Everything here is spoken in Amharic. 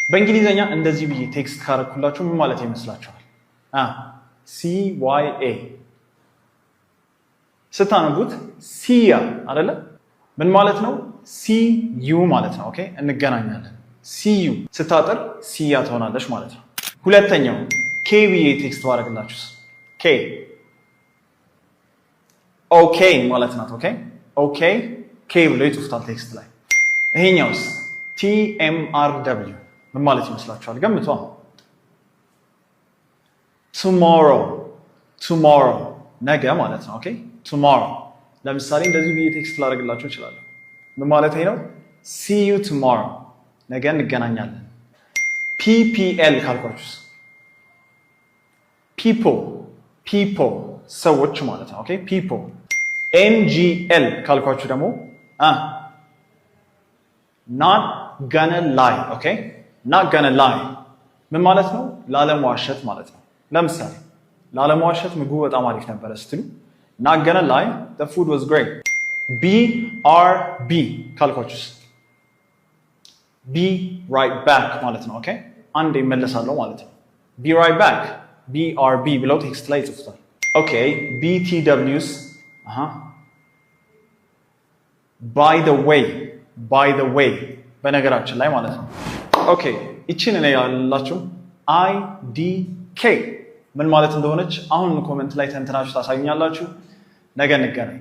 በእንግሊዘኛ እንደዚህ ብዬ ቴክስት ካረኩላችሁ ምን ማለት ይመስላችኋል? CYA ስታነቡት ሲያ አይደለ? ምን ማለት ነው? CU ማለት ነው። ኦኬ እንገናኛለን። CU ስታጥር ሲያ ትሆናለች ማለት ነው። ሁለተኛው K ብዬ ቴክስት ባረግላችሁስ? K ኦኬ ማለት ናት። ኦኬ ኦኬ K ብሎ ይጽፉታል ቴክስት ላይ። ይሄኛውስ TMRW ምን ማለት ይመስላችኋል? ገምቷ። tomorrow ነገ ማለት ነው። ኦኬ tomorrow ለምሳሌ እንደዚህ ብዬ ቴክስት ላደርግላችሁ እችላለሁ። ምን ማለት ነው? see you tomorrow ነገ እንገናኛለን። PPL ካልኳችሁስ? people ሰዎች ማለት ነው። ኦኬ people NGL ካልኳችሁ ደግሞ not gonna lie ኦኬ not gonna lie ምን ማለት ነው? ላለመዋሸት ማለት ነው። ለምሳሌ ላለመዋሸት ምግቡ በጣም አሪፍ ነበረ ስትሉ not gonna lie the food was great BRB ካልኳችሁስ? be right back ማለት ነው። ኦኬ አንዴ እመለሳለሁ ማለት ነው። be right back BRB ብለው ቴክስት ላይ ይጽፉታል። ኦኬ BTWs by the way በነገራችን ላይ ማለት ነው። ኦኬ እቺን እኔ ያላችሁ IDK ምን ማለት እንደሆነች አሁን ኮሜንት ላይ ተንትናችሁ ታሳዩኛላችሁ። ነገ እንገናኝ።